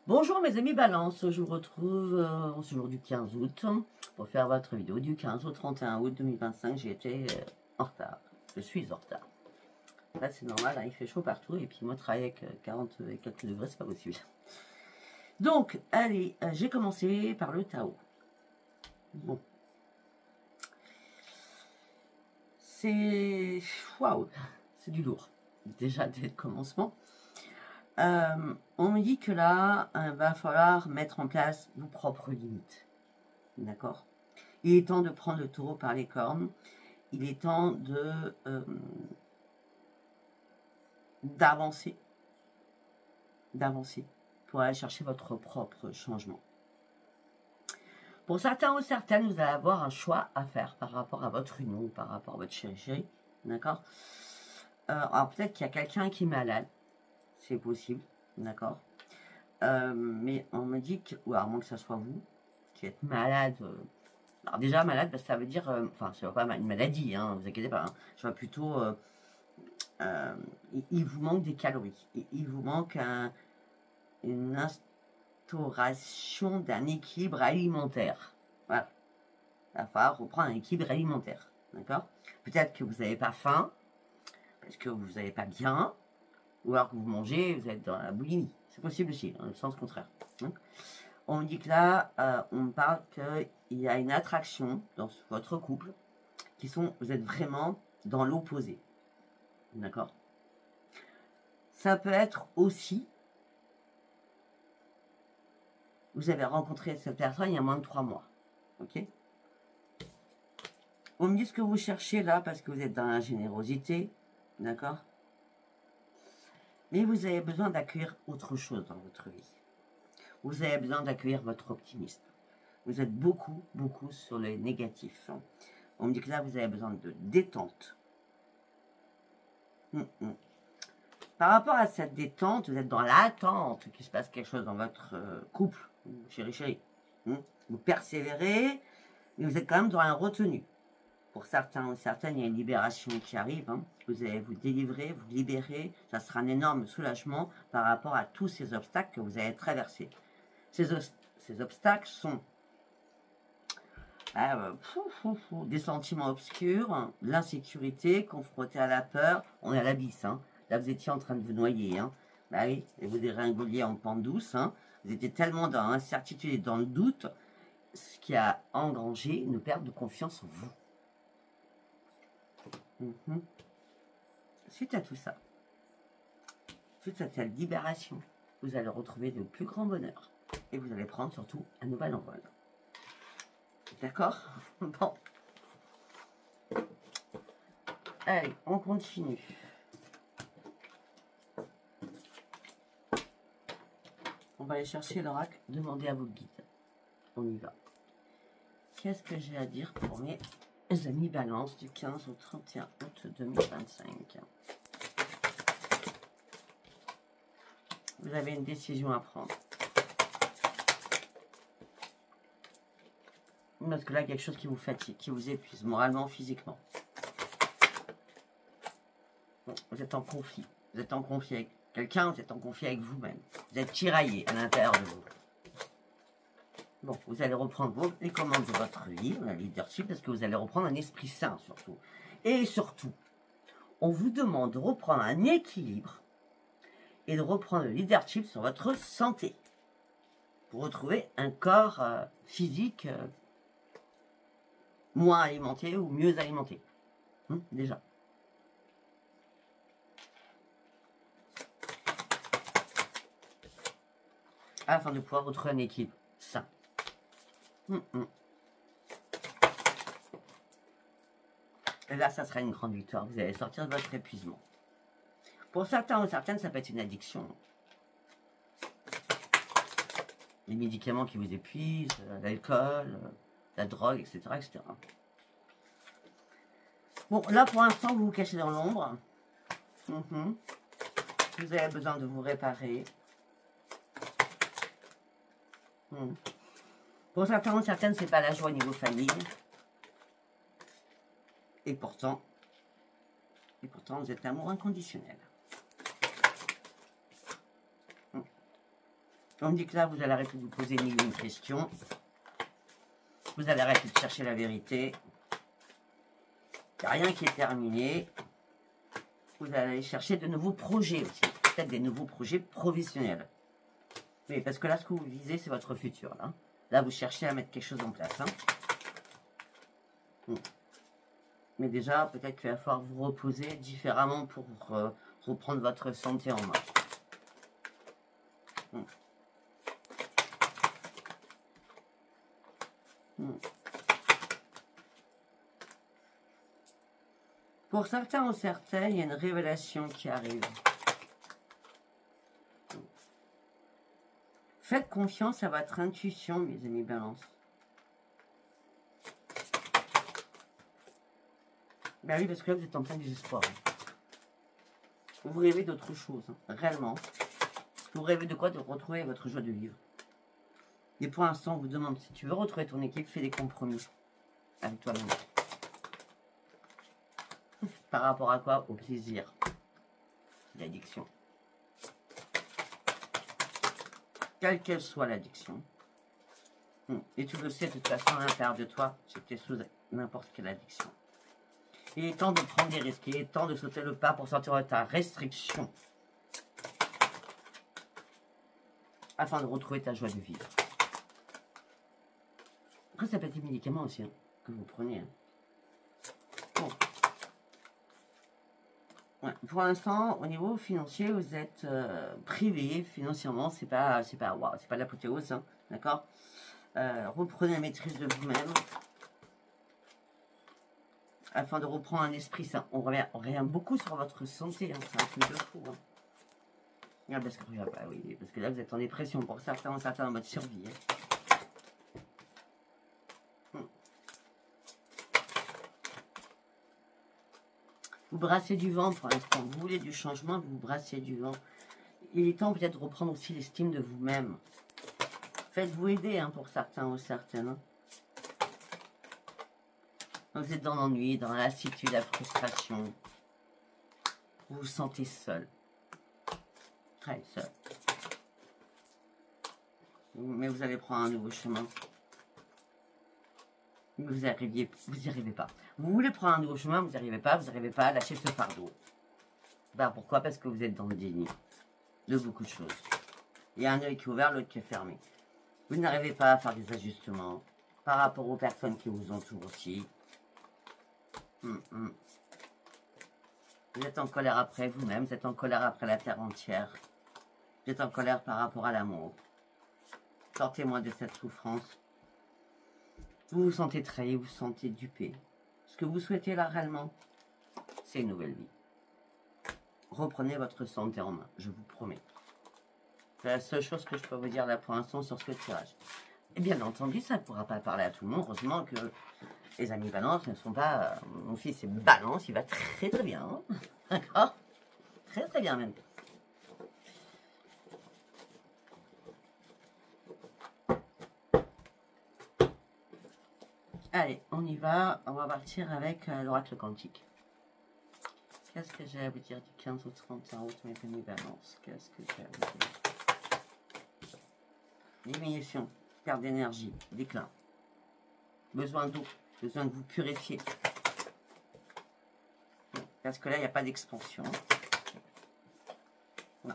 Bonjour mes amis Balance, je vous retrouve ce jour du 15 août pour faire votre vidéo du 15 au 31 août 2025. J'ai été en retard, je suis en retard. Là c'est normal, hein, il fait chaud partout et puis moi travailler avec 40 et quelques degrés c'est pas possible. Donc allez, j'ai commencé par le Tao. Bon. C'est... Waouh, c'est du lourd. Déjà dès le commencement. On me dit que là, il va falloir mettre en place vos propres limites. D'accord? Il est temps de prendre le taureau par les cornes. Il est temps de d'avancer pour aller chercher votre propre changement. Pour certains ou certaines, vous allez avoir un choix à faire par rapport à votre union, par rapport à votre chéri. D'accord? Alors peut-être qu'il y a quelqu'un qui est malade. C'est possible, d'accord, mais on me dit que, ou à moins que ça soit vous, qui êtes malade, alors déjà malade, parce que ça veut dire, enfin, c'est pas une maladie, hein, vous inquiétez pas, hein, je vois plutôt, il vous manque des calories, il vous manque une instauration d'un équilibre alimentaire, voilà, il va falloir reprendre un équilibre alimentaire, d'accord, peut-être que vous n'avez pas faim, parce que vous n'avez pas bien, ou alors que vous mangez, vous êtes dans la boulimie. C'est possible aussi, dans le sens contraire. On me dit que là, on me parle qu'il y a une attraction dans votre couple, vous êtes vraiment dans l'opposé. D'accord? Ça peut être aussi, vous avez rencontré cette personne il y a moins de 3 mois. Ok? On me dit ce que vous cherchez là, parce que vous êtes dans la générosité. D'accord? Mais vous avez besoin d'accueillir autre chose dans votre vie. Vous avez besoin d'accueillir votre optimisme. Vous êtes beaucoup sur les négatifs. On me dit que là, vous avez besoin de détente. Par rapport à cette détente, vous êtes dans l'attente qu'il se passe quelque chose dans votre couple, chéri. Vous persévérez, mais vous êtes quand même dans un retenu. Pour certains ou certaines, il y a une libération qui arrive. Vous allez vous délivrer, vous libérer. Ça sera un énorme soulagement par rapport à tous ces obstacles que vous avez traversés. Ces obstacles sont des sentiments obscurs, l'insécurité, confronté à la peur. On est à l'abysse. Là, vous étiez en train de vous noyer. Bah oui, et vous déringoliez en pente douce. Vous étiez tellement dans l'incertitude et dans le doute, ce qui a engrangé une perte de confiance en vous. Suite à tout ça, suite à cette libération, vous allez retrouver le plus grand bonheur. Et vous allez prendre surtout un nouvel envol. D'accord? Bon. Allez, on continue. On va aller chercher l'oracle, demander à vos guides. On y va. Qu'est-ce que j'ai à dire pour mes amis Balance du 15 au 31 août 2025? Vous avez une décision à prendre. Parce que là, quelque chose qui vous fatigue, qui vous épuise, moralement, physiquement. Bon, vous êtes en conflit. Vous êtes en conflit avec quelqu'un, vous êtes en conflit avec vous-même. Vous êtes tiraillé à l'intérieur de vous. Bon, vous allez reprendre les commandes de votre vie, la leadership, parce que vous allez reprendre un esprit sain, surtout. Et surtout, on vous demande de reprendre un équilibre et de reprendre le leadership sur votre santé. Pour retrouver un corps physique moins alimenté ou mieux alimenté. Déjà. Afin de pouvoir retrouver un équilibre sain. Et là, ça sera une grande victoire. Vous allez sortir de votre épuisement. Pour certains ou certaines, ça peut être une addiction. Les médicaments qui vous épuisent, l'alcool, la drogue, etc., etc. Bon, là, pour l'instant, vous vous cachez dans l'ombre. Vous avez besoin de vous réparer. Pour certains ou certaines, c'est pas la joie au niveau famille. Et pourtant, vous êtes l'amour inconditionnel. On me dit que là, vous allez arrêter de vous poser mille et une questions. Vous allez arrêter de chercher la vérité. Il n'y a rien qui est terminé. Vous allez chercher de nouveaux projets aussi. Peut-être des nouveaux projets professionnels. Oui, parce que là, ce que vous visez, c'est votre futur. Là, vous cherchez à mettre quelque chose en place. Mais déjà, peut-être qu'il va falloir vous reposer différemment pour reprendre votre santé en main. Pour certains ou certaines, il y a une révélation qui arrive. Faites confiance à votre intuition, mes amis Balance. Ben oui, parce que là, vous êtes en plein désespoir. Vous rêvez d'autre chose, réellement. Vous rêvez de quoi? De retrouver votre joie de vivre. Et pour l'instant, on vous demande, si tu veux retrouver ton équipe, fais des compromis avec toi-même. Par rapport à quoi? Au plaisir. L'addiction. Quelle qu'elle soit l'addiction. Et tu le sais, de toute façon, à l'intérieur de toi, c'était sous n'importe quelle addiction. Il est temps de prendre des risques. Il est temps de sauter le pas pour sortir de ta restriction. Afin de retrouver ta joie de vivre. Après, ça peut être des médicaments aussi, que vous prenez. Bon. Ouais. Pour l'instant, au niveau financier, vous êtes privé financièrement. C'est pas wow, c'est pas l'apothéose, d'accord. Reprenez la maîtrise de vous-même. Afin de reprendre un esprit sain. On revient beaucoup sur votre santé, c'est un truc de fou. Ah, parce que là, vous êtes en dépression pour certains en mode survie. Vous brassez du vent pour l'instant. Vous voulez du changement, vous brassez du vent. Il est temps peut-être de reprendre aussi l'estime de vous-même. Faites-vous aider pour certains ou certaines. Vous êtes dans l'ennui, dans la lassitude, la frustration. Vous vous sentez seul. Très seul. Mais vous allez prendre un nouveau chemin. Vous n'y arrivez pas. Vous voulez prendre un nouveau chemin, vous n'y arrivez pas à lâcher ce fardeau. Pourquoi? Parce que vous êtes dans le déni de beaucoup de choses. Il y a un œil qui est ouvert, l'autre qui est fermé. Vous n'arrivez pas à faire des ajustements par rapport aux personnes qui vous entourent aussi. Vous êtes en colère après vous-même, vous êtes en colère après la terre entière. Vous êtes en colère par rapport à l'amour. Sortez-moi de cette souffrance. Vous vous sentez trahi, vous vous sentez dupé. Ce que vous souhaitez là réellement, c'est une nouvelle vie. Reprenez votre santé en main, je vous promets. C'est la seule chose que je peux vous dire là pour l'instant sur ce tirage. Et bien entendu, ça ne pourra pas parler à tout le monde. Heureusement que les amis Balance ne sont pas... mon fils est Balance, il va très très bien. D'accord? Très très bien même. Allez, on y va. On va partir avec l'oracle quantique. Qu'est-ce que j'ai à vous dire du 15 au 31 août, mes amis Balance? Qu'est-ce que j'ai à vous dire? Diminution, perte d'énergie, déclin. Besoin d'eau, besoin de vous purifier. Parce que là, il n'y a pas d'expansion. Vous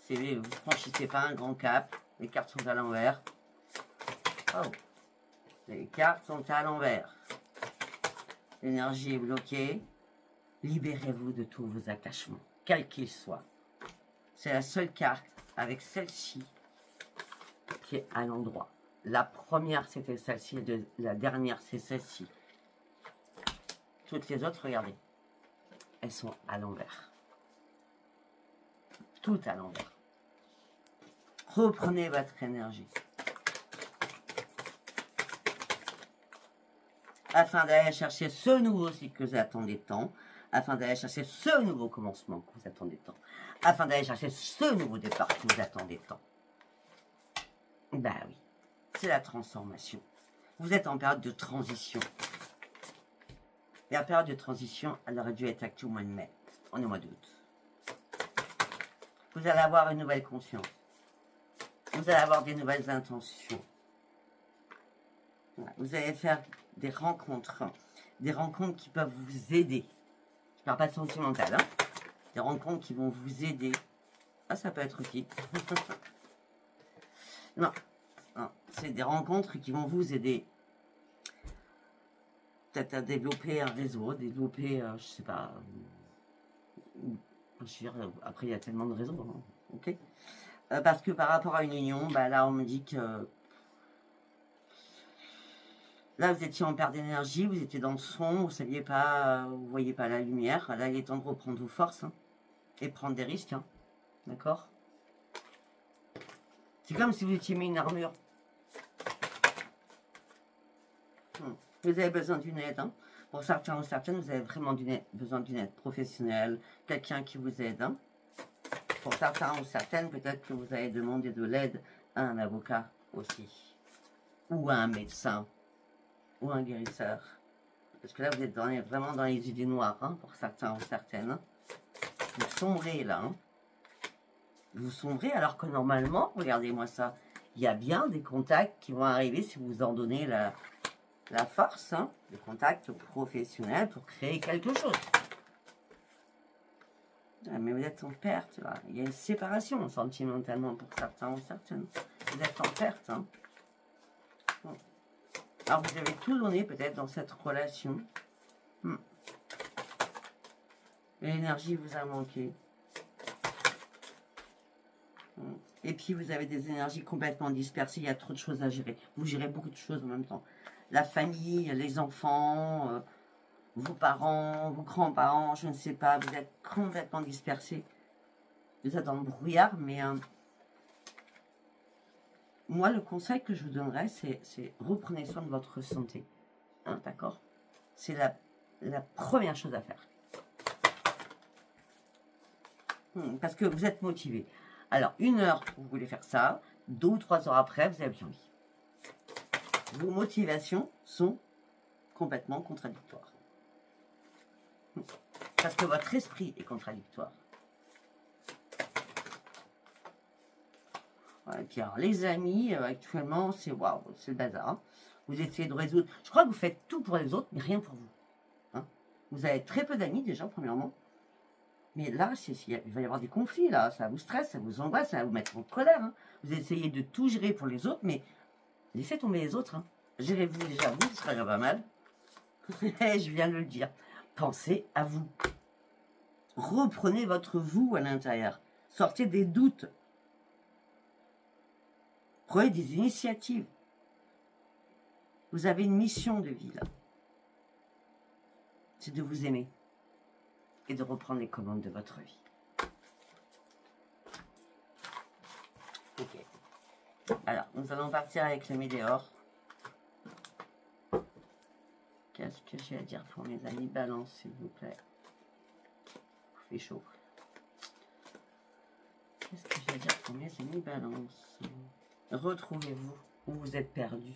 ne franchissez pas un grand cap. Les cartes sont à l'envers. Oh. Les cartes sont à l'envers. L'énergie est bloquée. Libérez-vous de tous vos attachements, quels qu'ils soient. C'est la seule carte avec celle-ci qui est à l'endroit. La première, c'était celle-ci. La dernière, c'est celle-ci. Toutes les autres, regardez. Elles sont à l'envers. Toutes à l'envers. Reprenez votre énergie. Afin d'aller chercher ce nouveau cycle que vous attendez tant. Afin d'aller chercher ce nouveau commencement que vous attendez tant. Afin d'aller chercher ce nouveau départ que vous attendez tant. Ben oui, c'est la transformation. Vous êtes en période de transition. Et la période de transition, elle aurait dû être active au mois de mai. On est au mois d'août. Vous allez avoir une nouvelle conscience. vous allez avoir des nouvelles intentions. Voilà. Vous allez faire des rencontres qui peuvent vous aider. Je ne parle pas de sentimental, hein. Des rencontres qui vont vous aider. Ah, ça peut être aussi. Non, non. C'est des rencontres qui vont vous aider. Peut-être à développer un réseau, développer, je sais pas. Je veux dire, après, il y a tellement de réseaux, hein, ok. Parce que par rapport à une union, bah, là, on me dit que là, vous étiez en perte d'énergie, vous étiez dans le son, vous saviez pas, vous voyez pas la lumière. Là, il est temps de reprendre vos forces, hein, et prendre des risques, hein, d'accord. C'est comme si vous étiez mis une armure. Vous avez besoin d'une aide, hein. Pour certains ou certaines, vous avez vraiment besoin d'une aide professionnelle, quelqu'un qui vous aide, hein. Pour certains ou certaines, peut-être que vous allez demander de l'aide à un avocat aussi, ou à un médecin, ou un guérisseur. Parce que là, vous êtes vraiment dans les idées noires, hein, pour certains ou certaines. Hein. Vous sombrez là. Hein. Vous sombrez alors que normalement, regardez-moi ça, il y a bien des contacts qui vont arriver si vous en donnez la force, hein, des contacts professionnels pour créer quelque chose. Ah, mais vous êtes en perte, là. Il y a une séparation sentimentalement pour certains ou certaines. Vous êtes en perte. Hein. Bon. Alors, vous avez tout donné peut-être dans cette relation. L'énergie vous a manqué. Et puis, vous avez des énergies complètement dispersées. Il y a trop de choses à gérer. Vous gérez beaucoup de choses en même temps. La famille, les enfants, vos parents, vos grands-parents, je ne sais pas. Vous êtes complètement dispersés. Vous êtes dans le brouillard, mais... moi, le conseil que je vous donnerais, c'est reprenez soin de votre santé. Hein, d'accord? C'est la première chose à faire. Parce que vous êtes motivé. Alors, 1 heure, vous voulez faire ça. 2 ou 3 heures après, vous avez plus envie. Vos motivations sont complètement contradictoires. Parce que votre esprit est contradictoire. Et puis alors, les amis, actuellement, c'est waouh, c'est le bazar. Hein. Vous essayez de résoudre. Je crois que vous faites tout pour les autres, mais rien pour vous. Hein. Vous avez très peu d'amis déjà, premièrement. Mais là, il va y avoir des conflits, là. Ça vous stresse, ça vous angoisse, ça va vous mettre en colère. Hein. Vous essayez de tout gérer pour les autres, mais laissez tomber les autres. Hein. Gérez-vous déjà, vous, ce serait pas mal. Je viens de le dire. Pensez à vous. Reprenez votre vous à l'intérieur. Sortez des doutes. Prenez des initiatives. Vous avez une mission de vie, là. C'est de vous aimer. Et de reprendre les commandes de votre vie. Ok. Alors, nous allons partir avec le météore. Qu'est-ce que j'ai à dire pour mes amis Balance, s'il vous plaît? Il fait chaud. Qu'est-ce que j'ai à dire pour mes amis Balance? Retrouvez-vous où vous êtes perdu.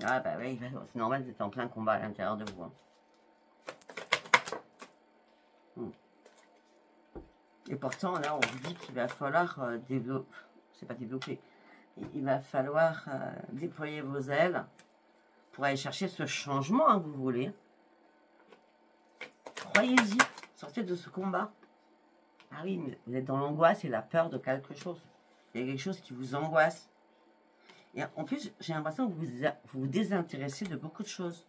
Ah bah oui, c'est normal, vous êtes en plein combat à l'intérieur de vous. Hein. Et pourtant, là, on vous dit qu'il va falloir développer... C'est pas développer. Il va falloir déployer vos ailes pour aller chercher ce changement hein, que vous voulez. Croyez-y, sortez de ce combat. Ah oui, mais vous êtes dans l'angoisse et la peur de quelque chose. Il y a quelque chose qui vous angoisse. Et en plus, j'ai l'impression que vous vous désintéressez de beaucoup de choses.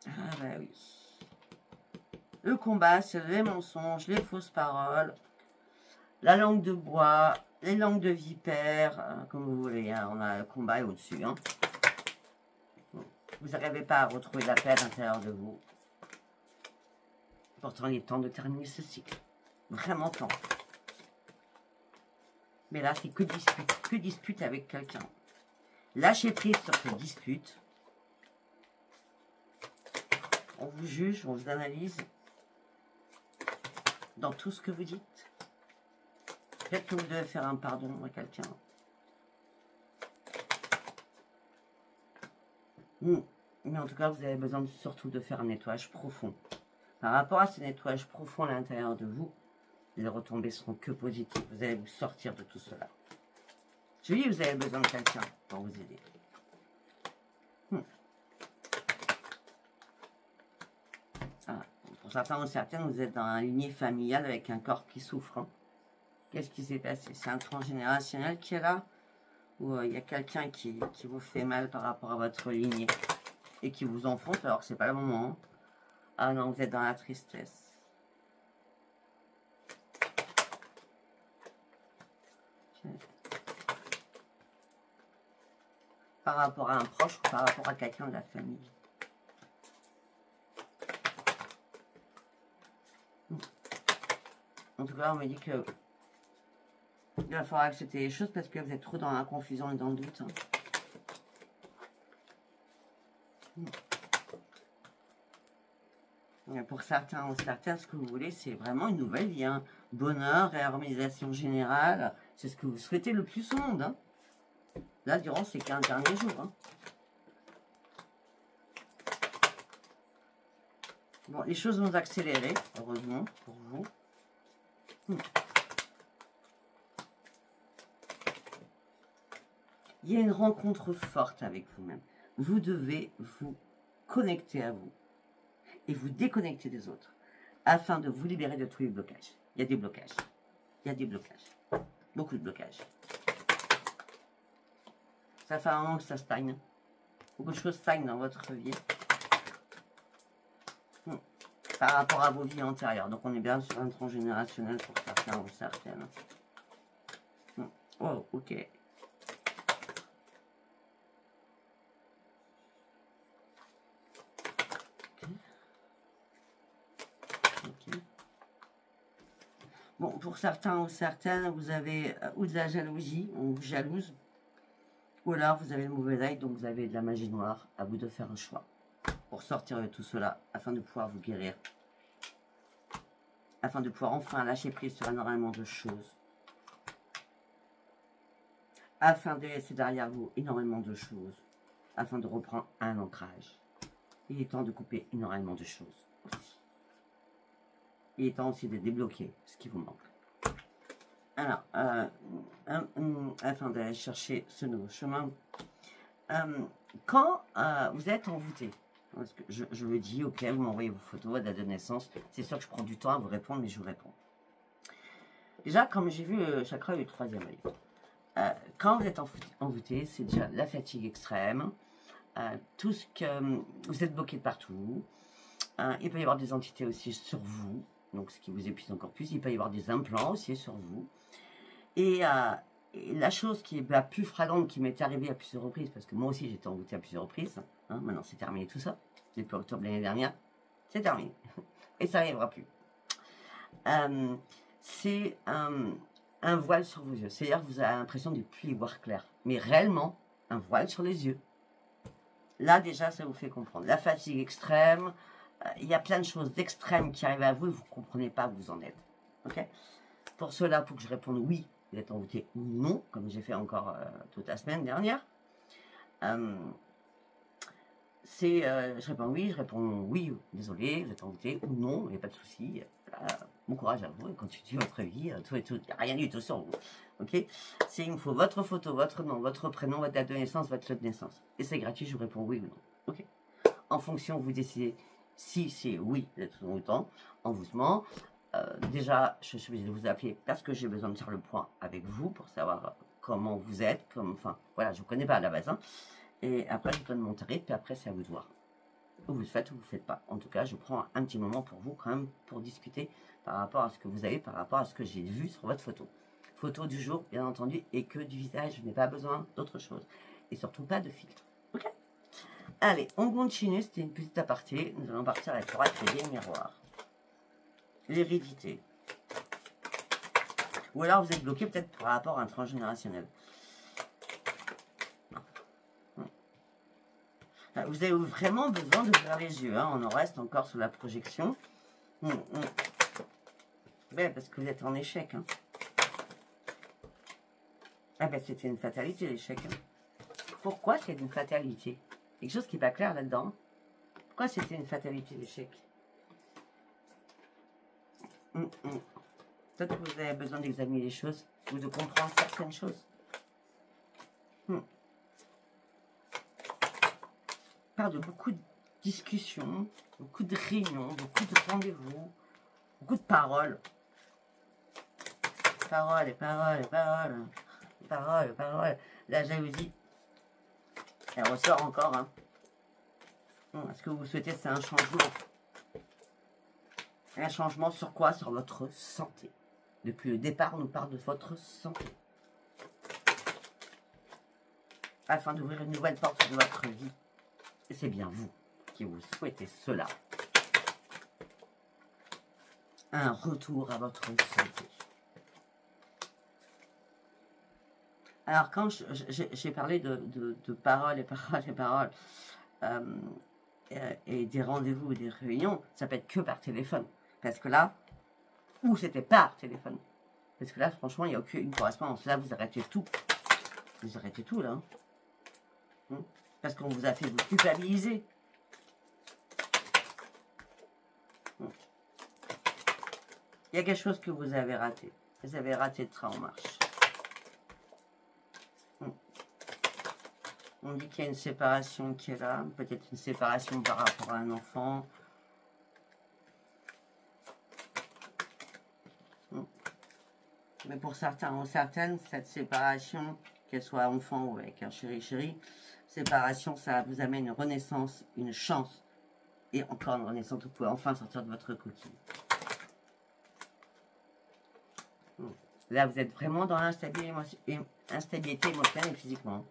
Ah bah oui. Le combat, c'est les mensonges, les fausses paroles, la langue de bois, les langues de vipère, comme vous voulez. Hein, on a le combat au-dessus. Hein. Vous n'arrivez pas à retrouver la paix à l'intérieur de vous. Pourtant, il est temps de terminer ce cycle. Vraiment temps. Mais là, c'est que dispute avec quelqu'un. Lâchez prise sur cette dispute. On vous juge, on vous analyse dans tout ce que vous dites. Peut-être que vous devez faire un pardon à quelqu'un. Mais en tout cas, vous avez besoin surtout de faire un nettoyage profond. Par rapport à ce nettoyage profond à l'intérieur de vous, les retombées seront que positives. Vous allez vous sortir de tout cela. Je dis, vous avez besoin de quelqu'un pour vous aider. Ah, pour certains ou certaines, vous êtes dans un lignée familiale avec un corps qui souffre. Hein. Qu'est-ce qui s'est passé? C'est un transgénérationnel qui est là? Ou il y a quelqu'un qui vous fait mal par rapport à votre lignée et qui vous enfonce alors que c'est pas le moment. Hein. Ah non, vous êtes dans la tristesse. Par rapport à un proche ou par rapport à quelqu'un de la famille. En tout cas, on me dit que il va falloir accepter les choses parce que vous êtes trop dans la confusion et dans le doute. Pour certains ou certaines, ce que vous voulez, c'est vraiment une nouvelle vie. Hein. Bonheur, réharmonisation générale, c'est ce que vous souhaitez le plus au monde. Hein. Là, durant ces 15 derniers jours. Hein. Bon, les choses vont accélérer, heureusement, pour vous. Il y a une rencontre forte avec vous-même. Vous devez vous connecter à vous et vous déconnecter des autres afin de vous libérer de tous les blocages. Il y a des blocages. Il y a des blocages. Beaucoup de blocages. Ça fait un moment que ça stagne. Beaucoup de choses stagnent dans votre vie. Par rapport à vos vies antérieures. Donc on est bien sur un transgénérationnel pour certains ou certaines. Oh, ok. Bon, pour certains ou certaines, vous avez ou de la jalousie, on vous jalouse, ou alors vous avez le mauvais œil, donc vous avez de la magie noire. À vous de faire un choix pour sortir de tout cela, afin de pouvoir vous guérir, afin de pouvoir enfin lâcher prise sur énormément de choses, afin de laisser derrière vous énormément de choses, afin de reprendre un ancrage. Il est temps de couper énormément de choses aussi. Il est temps aussi de débloquer ce qui vous manque. Alors, afin d'aller chercher ce nouveau chemin, quand vous êtes envoûté, parce que je le dis, ok, vous m'envoyez vos photos, votre date de naissance, c'est sûr que je prends du temps à vous répondre, mais je vous réponds. Déjà, comme j'ai vu le chakra du troisième œil, quand vous êtes envoûté, c'est déjà la fatigue extrême, tout ce que vous êtes bloqué de partout, il peut y avoir des entités aussi sur vous, donc ce qui vous épuise encore plus, il peut y avoir des implants aussi sur vous. Et la chose qui est la plus flagrante qui m'est arrivée à plusieurs reprises, parce que moi aussi j'étais envoûtée à plusieurs reprises, hein, maintenant c'est terminé tout ça, depuis octobre l'année dernière, c'est terminé, et ça n'arrivera plus. C'est un voile sur vos yeux, c'est-à-dire que vous avez l'impression de ne plus y voir clair, mais réellement un voile sur les yeux. Là déjà ça vous fait comprendre, la fatigue extrême, il y a plein de choses d'extrêmes qui arrivent à vous et vous ne comprenez pas où vous en êtes. Okay, pour cela, il faut que je réponde oui, vous êtes envoûté ou non, comme j'ai fait encore toute la semaine dernière. Je réponds oui, désolé, vous êtes envoûté, ou non, il n'y a pas de souci. Bon courage à vous, et continuez votre vie, tout et tout, il n'y a rien du tout sur vous. Ok, il me faut votre photo, votre nom, votre prénom, votre date de naissance, votre lieu de naissance. Et c'est gratuit, je vous réponds oui ou non. Ok, en fonction, vous décidez si c'est oui, vous êtes envoûtant, envoûtement. Déjà, je suis obligée de vous appeler parce que j'ai besoin de faire le point avec vous pour savoir comment vous êtes. Enfin, voilà, je ne vous connais pas à la base. Hein. Et après, je donne mon tarif, puis après, c'est à vous de voir. Ou vous le faites ou vous ne le faites pas. En tout cas, je prends un petit moment pour vous, quand même, pour discuter par rapport à ce que vous avez, par rapport à ce que j'ai vu sur votre photo. Photo du jour, bien entendu, et que du visage. Je n'ai pas besoin d'autre chose. Et surtout, pas de filtre. Ok ? Allez, on continue. C'était une petite aparté. Nous allons partir avec l'oracle des miroirs. L'hérédité. Ou alors vous êtes bloqué peut-être par rapport à un transgénérationnel. Vous avez vraiment besoin d'ouvrir les yeux. Hein. On en reste encore sous la projection. Ben, parce que vous êtes en échec. Hein. Ah ben c'était une fatalité l'échec. Hein. Pourquoi c'est une fatalité? Quelque chose qui n'est pas clair là-dedans. Pourquoi c'était une fatalité l'échec? Peut-être que vous avez besoin d'examiner les choses ou de comprendre certaines choses. Parle de beaucoup de discussions, beaucoup de réunions, beaucoup de rendez-vous, beaucoup de paroles. Paroles et paroles et paroles. Paroles et paroles. La jalousie, elle ressort encore. Hein. Ce que vous souhaitez, c'est un changement. Un changement sur quoi? Sur votre santé. Depuis le départ, on nous parle de votre santé. Afin d'ouvrir une nouvelle porte de votre vie. Et c'est bien vous qui vous souhaitez cela. Un retour à votre santé. Alors, quand j'ai parlé de paroles et paroles et paroles, et des rendez-vous ou des réunions, ça peut être que par téléphone. Parce que là, ou c'était par téléphone. Parce que là, franchement, il n'y a aucune correspondance. Là, vous arrêtez tout. Vous arrêtez tout, là. Parce qu'on vous a fait vous culpabiliser. Il y a quelque chose que vous avez raté. Vous avez raté le train en marche. On dit qu'il y a une séparation qui est là. Peut-être une séparation par rapport à un enfant. Mais pour certains ou certaines, cette séparation, qu'elle soit enfant ou avec un chéri-chéri, séparation, ça vous amène une renaissance, une chance. Et encore une renaissance, vous pouvez enfin sortir de votre coquille. Là, vous êtes vraiment dans l'instabilité émotionnelle et physiquement.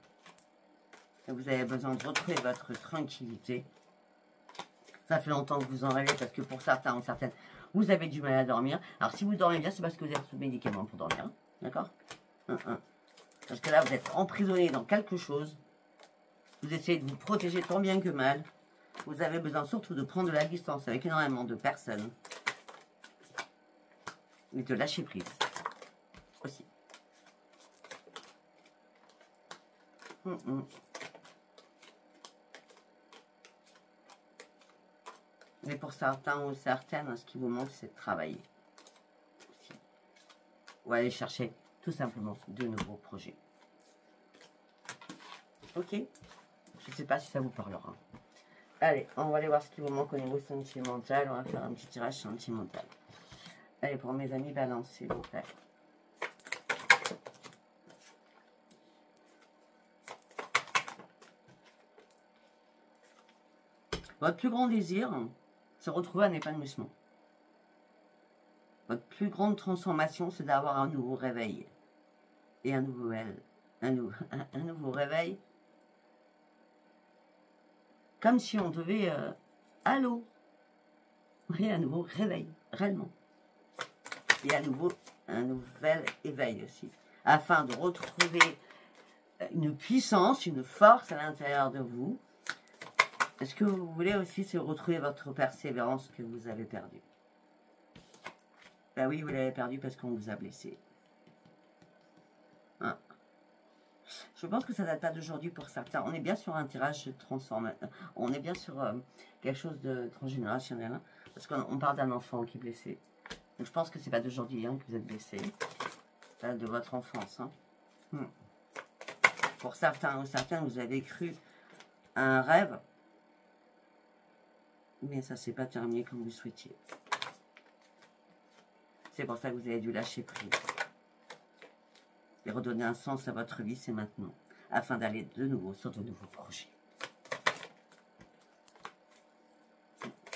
Et vous avez besoin de retrouver votre tranquillité. Ça fait longtemps que vous en rêvez parce que pour certains ou certaines, vous avez du mal à dormir. Alors, si vous dormez bien, c'est parce que vous êtes sous médicaments pour dormir. D'accord? Parce que là, vous êtes emprisonné dans quelque chose. Vous essayez de vous protéger tant bien que mal. Vous avez besoin surtout de prendre de la distance avec énormément de personnes. Mais de lâcher prise. Aussi. Mais pour certains ou certaines, ce qui vous manque, c'est de travailler. Aussi. Ou aller chercher tout simplement de nouveaux projets. Ok? Je ne sais pas si ça vous parlera. Allez, on va aller voir ce qui vous manque au niveau sentimental. On va faire un petit tirage sentimental. Allez, pour mes amis, balance, s'il vous plaît. Votre plus grand désir, c'est retrouver un épanouissement. Votre plus grande transformation, c'est d'avoir un nouveau réveil. Et un nouveau nouveau réveil. Comme si on devait... allô? Oui, un nouveau réveil, réellement. Et à nouveau, un nouvel éveil aussi. Afin de retrouver une puissance, une force à l'intérieur de vous. Est-ce que vous voulez aussi se retrouver votre persévérance que vous avez perdue? Ben oui, vous l'avez perdue parce qu'on vous a blessé. Hein? Je pense que ça date pas d'aujourd'hui pour certains. On est bien sur un tirage transformateur. On est bien sur quelque chose de transgénérationnel. Hein, parce qu'on parle d'un enfant qui est blessé. Donc je pense que c'est pas d'aujourd'hui hein, que vous êtes blessé. C'est de votre enfance. Hein. Pour certains ou certaines, vous avez cru à un rêve. Mais ça ne s'est pas terminé comme vous souhaitiez. C'est pour ça que vous avez dû lâcher prise. Et redonner un sens à votre vie, c'est maintenant. Afin d'aller de nouveau sur de nouveaux projets.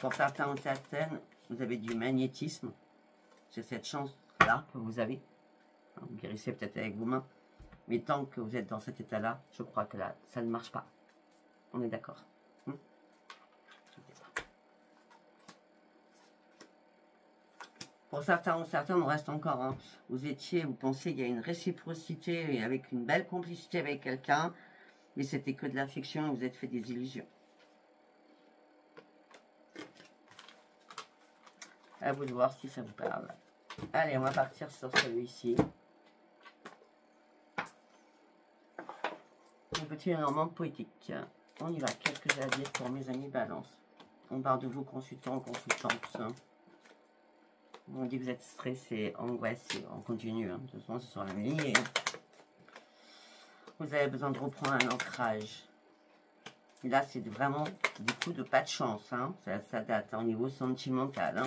Pour certains ou certaines, vous avez du magnétisme. C'est cette chance-là que vous avez. Vous guérissez peut-être avec vos mains. Mais tant que vous êtes dans cet état-là, je crois que là, ça ne marche pas. On est d'accord. Pour certains ou certaines, on reste encore. Hein. Vous pensez qu'il y a une réciprocité et avec une belle complicité avec quelqu'un, mais c'était que de l'affection et vous êtes fait des illusions. À vous de voir si ça vous parle. Allez, on va partir sur celui-ci. Un petit énormément poétique. On y va. Qu'est-ce que j'ai à dire pour mes amis balance? On parle de vous, consultants, consultantes. On dit que vous êtes stressé, angoissé. On continue, hein. De toute façon, c'est sur la même ligne. Vous avez besoin de reprendre un ancrage. Et là, c'est vraiment du coup de pas de chance. Hein. Ça date hein, au niveau sentimental. Hein.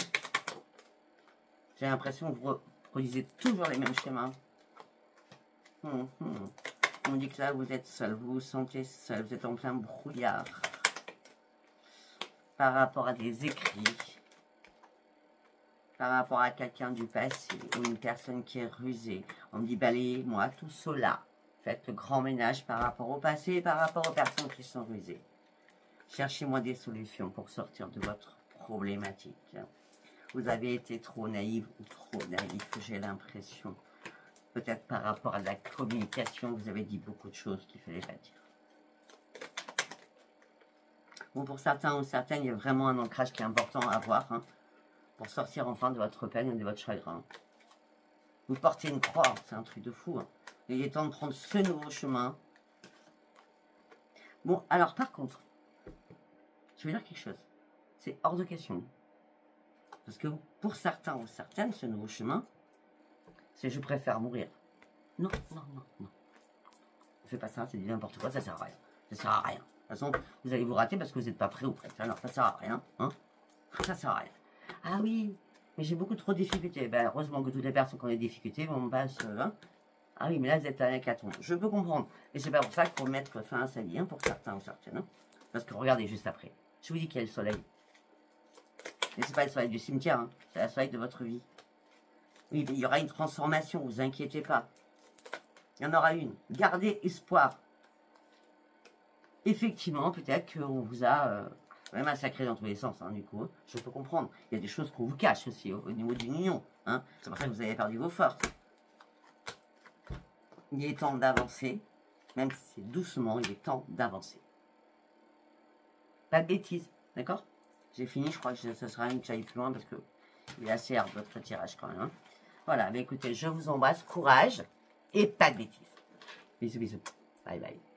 J'ai l'impression que vous reproduisez toujours les mêmes schémas. On dit que là, vous êtes seul. Vous vous sentez seul. Vous êtes en plein brouillard. Par rapport à des écrits. Par rapport à quelqu'un du passé. Ou une personne qui est rusée. On me dit, balayez-moi tout cela. Faites le grand ménage par rapport au passé et par rapport aux personnes qui sont rusées. Cherchez-moi des solutions pour sortir de votre problématique. Vous avez été trop naïve ou trop naïf, j'ai l'impression. Peut-être par rapport à la communication, vous avez dit beaucoup de choses qu'il ne fallait pas dire. Bon, pour certains ou certaines, il y a vraiment un ancrage qui est important à avoir hein, pour sortir enfin de votre peine et de votre chagrin. Vous portez une croix, c'est un truc de fou. Hein. Il est temps de prendre ce nouveau chemin. Bon, alors par contre, je vais dire quelque chose. C'est hors de question. Parce que pour certains ou certaines, ce nouveau chemin, c'est je préfère mourir. Non, non, non, non. Ne faites pas ça, c'est n'importe quoi, ça sert à rien. Ça sert à rien. De toute façon, vous allez vous rater parce que vous n'êtes pas prêt ou prête. Alors, ça sert à rien. Hein, ça sert à rien. Ah oui, mais j'ai beaucoup trop de difficultés. Ben, heureusement que toutes les personnes qui ont des difficultés vont me passer. Hein. Ah oui, mais là, vous êtes à un hécatombe. Je peux comprendre. Et c'est pas pour ça qu'il faut mettre fin à sa vie, hein, pour certains ou certaines. Hein. Parce que regardez juste après. Je vous dis qu'il y a le soleil. Mais c'est pas le soleil du cimetière, hein. C'est le soleil de votre vie. Oui, il y aura une transformation, vous inquiétez pas. Il y en aura une. Gardez espoir. Effectivement, peut-être qu'on vous a même massacré dans tous les sens, hein, du coup. Je peux comprendre. Il y a des choses qu'on vous cache aussi au niveau d'une union. Hein. C'est pour ça que vous avez perdu vos forces. Il est temps d'avancer. Même si c'est doucement, il est temps d'avancer. Pas de bêtises, d'accord? J'ai fini, je crois que ça sera une que j'aille plus loin parce que il est assez hard votre tirage quand même. Hein. Voilà, mais écoutez, je vous embrasse, courage et pas de bêtises. Bisous, bisous. Bye bye.